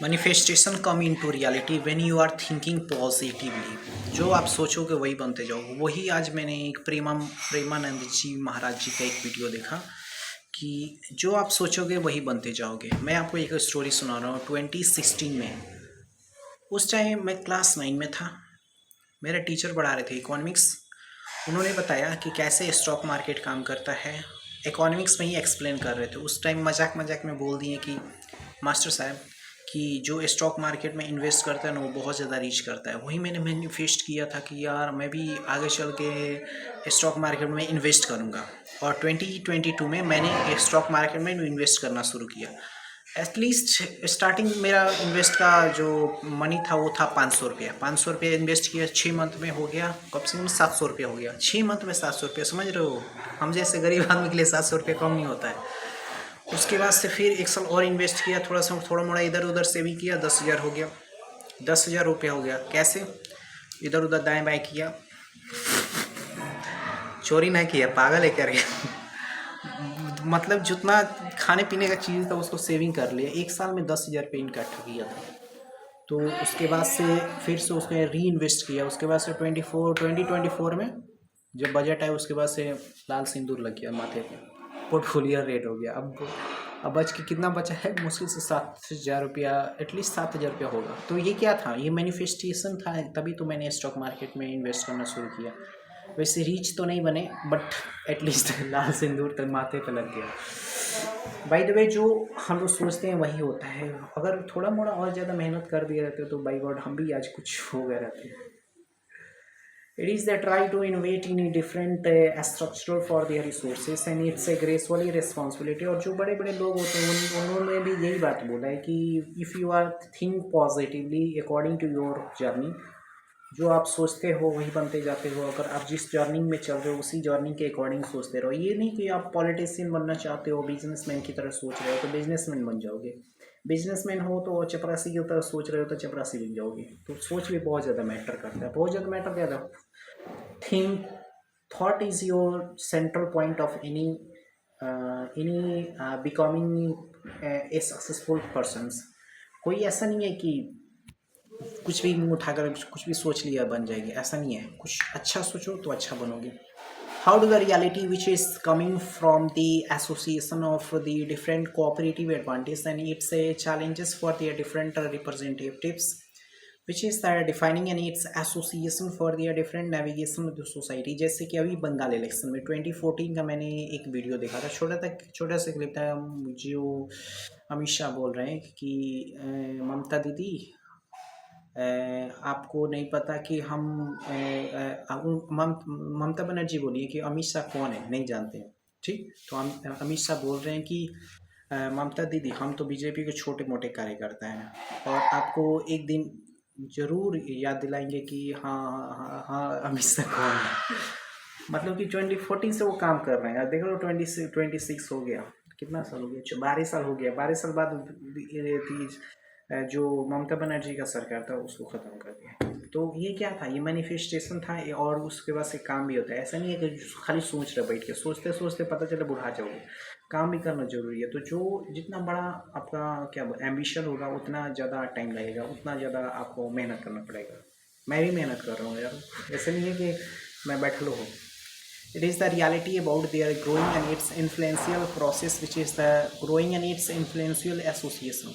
Manifestation come into reality when you are thinking positively. जो आप सोचोगे वही बनते जाओगे। वही आज मैंने एक प्रेमानंद जी महाराज जी का एक वीडियो देखा कि जो आप सोचोगे वही बनते जाओगे। मैं आपको एक स्टोरी सुना रहा हूँ। 2016 में, उस टाइम मैं क्लास 9 में था। मेरे टीचर पढ़ा रहे थे इकोनॉमिक्स। उन्होंने बताया कि कैसे स्टॉक मार्केट काम करता है। इकोनॉमिक्स में ही एक्सप्लेन कर रहे थे। उस टाइम मजाक मजाक में बोल दिए कि मास्टर साहब कि जो स्टॉक मार्केट में इन्वेस्ट करता है ना वो बहुत ज़्यादा रीच करता है। वही मैंने मैनिफेस्ट किया था कि यार मैं भी आगे चल के स्टॉक मार्केट में इन्वेस्ट करूँगा। और 2022 में मैंने स्टॉक मार्केट में इन्वेस्ट करना शुरू किया। एटलीस्ट स्टार्टिंग मेरा इन्वेस्ट का जो मनी था वो था 500 रुपया। 500 रुपया इन्वेस्ट किया, 6 मंथ में हो गया कम से कम 700 रुपया हो गया। 6 मंथ में 700 रुपया, समझ रहे हो? हम जैसे गरीब आदमी के लिए 700 रुपया कम नहीं होता है। उसके बाद से फिर 1 साल और इन्वेस्ट किया, थोड़ा मोड़ा इधर उधर सेविंग किया, 10,000 हो गया। 10,000 रुपया हो गया। कैसे? इधर उधर दाएं बाएं किया, चोरी ना किया, पागल है क्या रे? मतलब जितना खाने पीने का चीज़ था उसको सेविंग कर लिया। 1 साल में 10,000 रुपये इकट्ठा किया था। तो उसके बाद से फिर से उसने री इन्वेस्ट किया। उसके बाद से 2024 में जब बजट आया उसके बाद से लाल सिंदूर लग गया माथे पे, पोर्टफोलियो रेट हो गया। अब बच के कितना बचा है? मुश्किल से 7,000 रुपया, एटलीस्ट 7,000 रुपया होगा। तो ये क्या था? ये मैनिफेस्टेशन था। तभी तो मैंने स्टॉक मार्केट में इन्वेस्ट करना शुरू किया। वैसे रीच तो नहीं बने, बट एटलीस्ट लाल सिंदूर तक माथे पे लग गया। बाय द वे, जो हम लोग सोचते हैं वही होता है। अगर थोड़ा मोड़ा और ज़्यादा मेहनत कर दिए रहते तो बाई गॉड हम भी आज कुछ हो गए रहते। It is they try to innovate in a different structure for their resources and it's a gracefully responsibility। और जो बड़े बड़े लोग होते हैं उन्होंने भी यही बात बोला है कि if you are think positively according to your journey, जो आप सोचते हो वही बनते जाते हो। अगर आप जिस जर्नी में चल रहे हो उसी जर्नी के अकॉर्डिंग सोचते रहो। ये नहीं कि आप पॉलिटिशियन बनना चाहते हो, बिजनेसमैन की तरह सोच रहे हो तो बिजनेसमैन बन जाओगे। बिजनेसमैन हो तो चपरासी की तरह सोच रहे हो तो चपरासी बन जाओगे। तो सोच भी बहुत ज़्यादा मैटर करता है। बहुत ज़्यादा मैटर क्या था? Think thought is your central point of any becoming a successful persons. कोई ऐसा नहीं है कि कुछ भी मुंह उठाकर कुछ भी सोच लिया बन जाएगी, ऐसा नहीं है। कुछ अच्छा सोचो तो अच्छा बनोगे। How do the reality which is coming from the association of the different cooperative advantage and it's challenges for their different representatives which is defining and its association for their different navigation of the society। जैसे कि अभी Bengal election में 2014 का मैंने एक video देखा था। छोटा सा क्लिप था। जो अमित शाह बोल रहे हैं कि ममता दीदी, आपको नहीं पता कि हम ममता बनर्जी बोली है कि अमित शाह कौन है, नहीं जानते हैं। ठीक, तो हम अमित शाह बोल रहे हैं कि ममता दीदी हम तो बीजेपी के छोटे मोटे कार्यकर्ता हैं और आपको एक दिन जरूर याद दिलाएंगे कि हाँ हाँ हाँ हाँ अमित शाह कौन है। मतलब कि 2014 से वो काम कर रहे हैं। देख लो 26 हो गया, कितना साल हो गया? 12 साल हो गया। 12 साल बाद जो ममता बनर्जी का सरकार था उसको ख़त्म कर दिया। तो ये क्या था? ये मैनिफेस्टेशन था। और उसके बाद से काम भी होता है। ऐसा नहीं है कि खाली सोच रहे बैठ के, सोचते सोचते पता चले बुढ़ा जाओगे। काम भी करना जरूरी है। तो जो जितना बड़ा आपका क्या एम्बिशन होगा उतना ज़्यादा टाइम लगेगा, उतना ज़्यादा आपको मेहनत करना पड़ेगा। मैं भी मेहनत कर रहा हूँ यार, ऐसे नहीं है कि मैं बैठलो हूँ। It is the reality about their growing and its influential process, which is the growing and its influential association.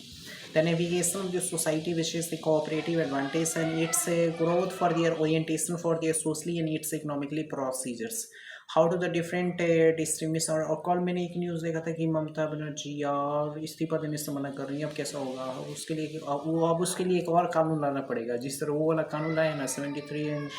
The navigation of the society, which is the cooperative advantage, and its growth for their orientation for their socially and its economically procedures. How do the different distribution और कल मैंने एक news देखा था कि ममता बनर्जी यार इस्तीफा देने से मना कर रही है। अब कैसा होगा उसके लिए? अब उसके लिए एक और कानून लाना पड़ेगा। जिस तरह वो वाला कानून लाए ना 73 एंड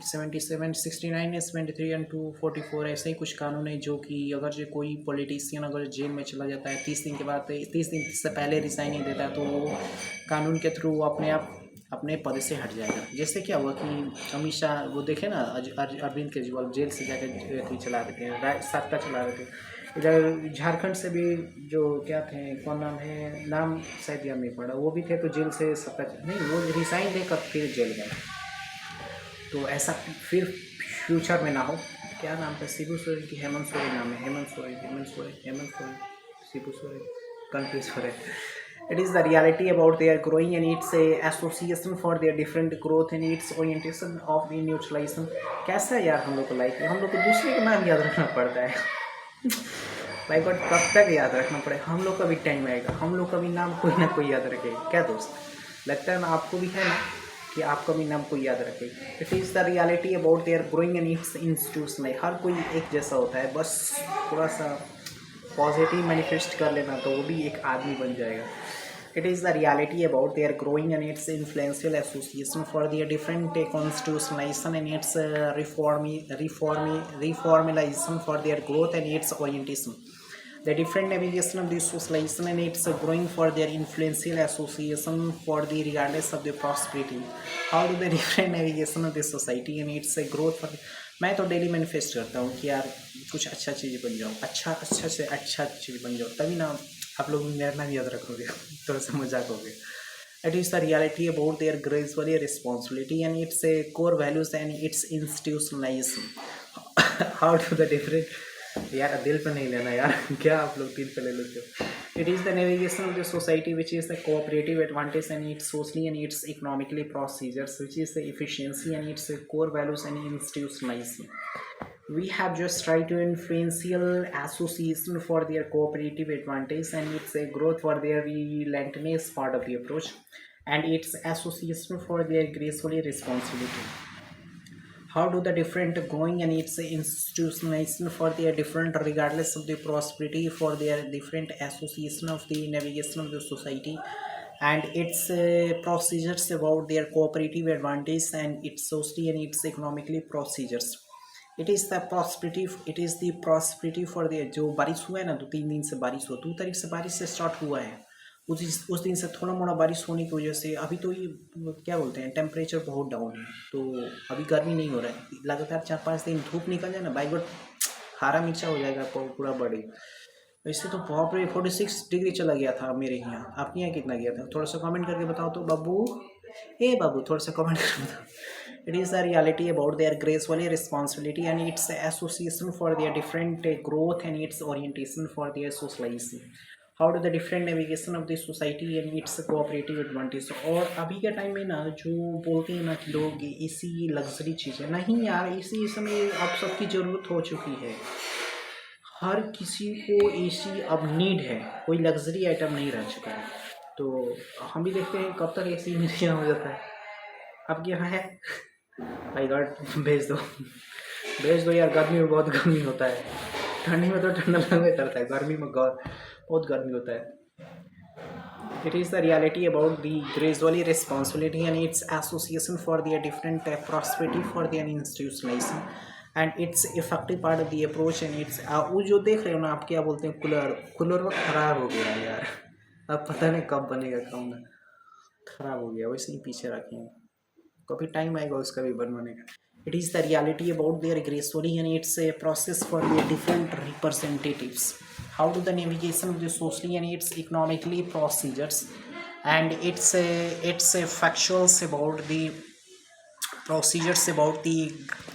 77 69 है, 73 एंड 244 ऐसे ही कुछ कानून है। जो कि अगर जो कोई पॉलिटिशियन अगर जेल में चला जाता है 30 दिन के बाद, 30 दिन से पहले रिसाइन नहीं देता तो वो कानून के थ्रू अपने आप अपने पद से हट जाएगा। जैसे क्या हुआ कि अमित शाह वो देखे ना, अरविंद केजरीवाल जेल से जाकर चला रहे थे, सत्ता चला रहे थे। इधर झारखंड से भी जो क्या थे, कौन नाम है, नाम शायद याद नहीं पड़ा, वो भी थे तो जेल से सत्ता नहीं, वो रिसाइन देकर फिर जेल गए। तो ऐसा फिर फ्यूचर में ना हो। क्या नाम था? शिबू सोरेन की हेमंत सोरेन नाम है। हेमंत सोरेन, शिबू सोरेन, कंफ्यूज हो रहे। It is the reality about their growing and its association for their different growth and its orientation of the neutralization. कैसा है यार हम लोग को लाइफ में, हम लोग को दूसरे का नाम याद रखना पड़ता है। भाई गॉड कब तक याद रखना पड़ेगा, हम लोग का भी टाइम आएगा, हम लोग का भी नाम कोई ना कोई याद रखेगा। क्या दोस्त लगता है ना आपको भी है ना कि आपका भी नाम कोई याद रखेगा। It is the reality about their growing and its institution. हर कोई एक जैसा होता है, बस थोड़ा सा पॉजिटिव मैनिफेस्ट कर लेना तो वो भी एक आदमी बन जाएगा। It is the reality about their growing and its influential association for their different constitutionalization and its reformalization for their growth and its orientation. The different navigation of the socialization and its growing for their influential association for the regardless of the prosperity. How do the different navigation of the society and its growth for मैं तो daily manifest करता हूँ कि यार कुछ अच्छा चीज़ बन जाओ, अच्छा से अच्छा चीज़ बन जाओ, तभी ना आप लोग मेरा नाम याद रखोगे। थोड़ा सा मजाक हो गया। It is the reality about their gradually responsibility and its core values and its institutionalisation. How to the different, यार दिल पे नहीं लेना यार, क्या आप लोग दिल पे ले लेते हो। It is the navigation of the society which is the cooperative advantage and its socially and its economically procedures which is the efficiency and its core values and institutionalisation. We have just tried to influential association for their cooperative advantage and its growth for their relentless part of the approach and its association for their gracefully responsibility. How do the different growing and its institutionalization for their different regardless of the prosperity for their different association of the navigation of the society and its procedures about their cooperative advantage and its socially and its economically procedures. It is the prosperity for the जो बारिश हुआ है ना, 2-3 दिन से बारिश हुआ, 2 तारीख से बारिश से स्टार्ट हुआ है। उस दिन से थोड़ा मोड़ा बारिश होने की वजह से अभी तो ये क्या बोलते हैं टेम्परेचर बहुत डाउन है, तो अभी गर्मी नहीं हो रहा है। लगातार 4-5 दिन धूप निकल जाए ना बाई गॉड, हरा मिर्चा हो जाएगा पूरा बॉडी। वैसे तो बहुत 46 डिग्री चला गया था मेरे यहाँ, आपके यहाँ कितना गया था? थोड़ा सा कमेंट करके बताओ तो बाबू, बाबू थोड़ा सा कमेंट करके बताओ। It is the reality about their gracefully responsibility and its association for their different growth and its orientation for their socialization. How do the different navigation of the society and its cooperative advantage. और अभी के time में ना जो बोलते हैं ना कि लोग इसी लग्जरी चीज़ें, नहीं यार, इसी समय अब सबकी ज़रूरत हो चुकी है। हर किसी को एसी अब नीड है, कोई लग्जरी आइटम नहीं रह चुका है। तो हम भी देखते हैं कब तक एसी मेरे यहाँ हो जाता है। आपके यहाँ है? भाई गॉड भेज दो यार, गर्मी में बहुत गर्मी होता है। ठंडी में तो ठंडा लगने करता है, गर्मी में बहुत गर्मी होता है। It is the reality about the gradually responsibility and its association for their different prosperity for their institutionalisation and its effective part of the approach and its वो जो देख रहे हो ना आप, क्या बोलते हैं, कूलर ख़राब हो गया यार, अब पता नहीं कब बनेगा, कब ना ख़राब हो गया, वैसे ही पीछे रखेंगे, कभी टाइम आएगा उसका भी बनवाने का। It is the reality about there gracefully and it's a process for their different representatives. How do the navigation of the socially and its economically procedures and it's factuals about the procedures about the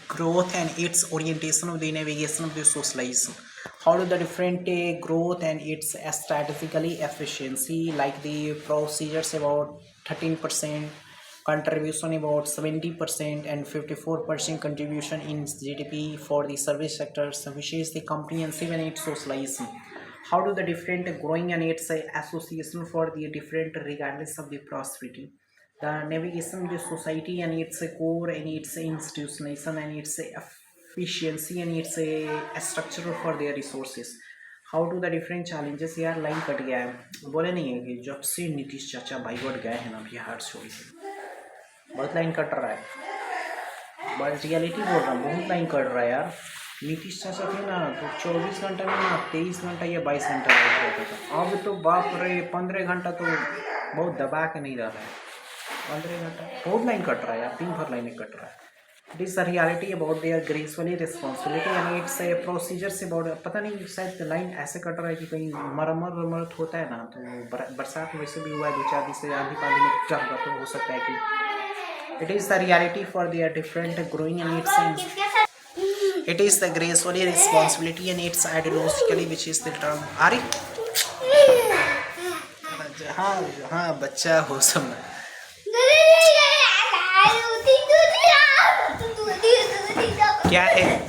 growth and its orientation of the navigation of the socialization. How do the different growth and its strategically efficiency, like the procedures about 13% contribution, about 70% and 54% contribution in GDP for the service sectors, which is the comprehensive and its socialization. How do the different growing and its association for the different regardless of the prosperity. The navigation of the society and its core and its institutionalization and its efficiency and its structure for their resources. How do the different challenges, यार line cut गया है, बोले नहीं है कि जब से नीतीश चाचा बाईगॉट गए हैं ना बिहार छोड़ के, बहुत लाइन कट रहा है, बस रियलिटी बोल रहा हूँ, बहुत लाइन कट रहा है यार। नीतीश चाचा थे ना तो 24 घंटा में ना 23 घंटा या 22 घंटा लाइन रहता था, अब तो बाप रे 15 घंटा तो बहुत दबा के नहीं रह रहा है, 15 घंटा बहुत लाइन कट रहा है यार, 3 भर लाइनें कट रहा है। It is the reality about there gracefully responsibility and it's procedures about, पता नहीं शायद लाइन ऐसे कट रहा है कि कहीं मरम्मत होता है ना, तो बरसात में वैसे भी हुआ है 2-4 दिन से, आंधी पानी में चल रहा, तो हो सकता है कि it is the reality for their different growing and it is the gracefully responsibility and it's ideologically which is the term. अरे हाँ हाँ बच्चा हो सब क्या है